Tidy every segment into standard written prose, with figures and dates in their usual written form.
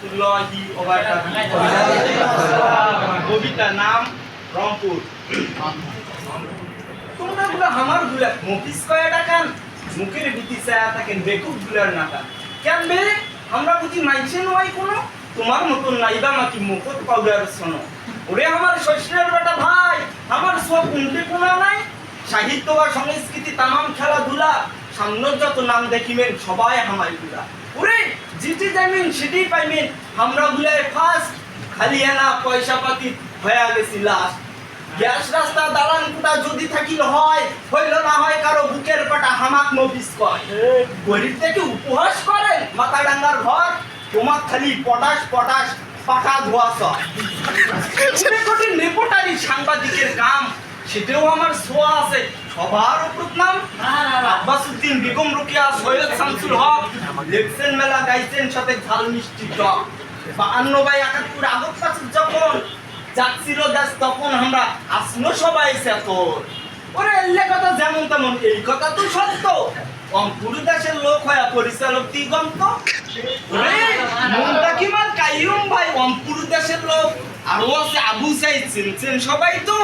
রহমাতুল্লাহি ওয়া বারাকাতুহু। কবিতা নাম রংপুর। তোমরা গুলো আমার গুলা মফিস কয়টা কান মুখের ভিতরে ছায়া থাকেন বেকুব গুলার নাকা কেন বে আমরা বুঝি মাইছে নয় কোনো তোমার মতন নাইবা মাকি মুখত পাউডার শোনো ওরে আমার শ্বশুরের বেটা ভাই আমার সব উল্টে কোনা নাই সাহিত্য বা সংস্কৃতি তামাম খেলাধুলা সামনের যত নাম দেখিবেন সবাই হামাই গুলা ওরে জিটি যাইবেন সেটি পাইবেন আমরা গুলায় ফার্স্ট খালি না পয়সা পাতি হয়ে গেছি লাস্ট গ্যাস রাস্তা দালান কুটা যদি থাকিল হয় হইল না হয় কারো বুকের পাটা হামাক মফিস কয় গরিব থেকে উপহাস করে মাথা ডাঙ্গার ঘর তোমার খালি পটাশ পটাশ পাকা ধোয়া সয় কোটি নেপোটারি সাংবাদিকের কাম সেটাও আমার ছোঁয়া আছে সবার উপর নাম আব্বাসউদ্দিন বেগম রোকেয়া সৈয়দ শামসুল হক লেখছেন মেলা গাইছেন সাথে ঝাল মিষ্টি টক 52/71 আগস্ট পাঁচ যখন যাচ্ছিল দেশ তখন আমরা আসলো সবাই সেতর ওরে এলে কথা যেমন তেমন এই কথা তো সত্য অঙ্কুর দেশের লোক হয়ে পরিচালক দিগন্ত মুন্তাকিমাল কাইয়ুম ভাই অঙ্কুর দেশের লোক আরো আছে আবু সাইদ চিনছেন সবাই তো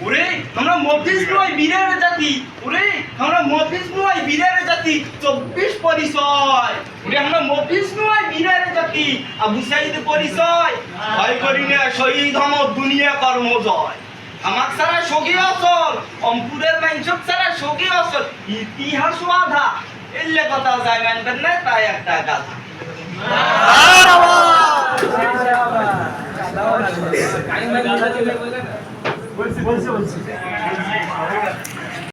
ওরে আমরা মফিজ নয় বীরের জাতি ওরে আমরা মফিজ নয় বীরের জাতি 24 পরিচয় ওরে আমরা মফিজ নয় বীরের জাতি আবু সাইদ পরিচয় ভয় করি না শহীদ হম দুনিয়া কর্মজয় আমার সারা সগী আসল অঙ্কুরের মাইনসব সারা সগী আসল ইতিহাস আধা এলে কথা যায় মানবেন না তাই একটা গাধা বলছি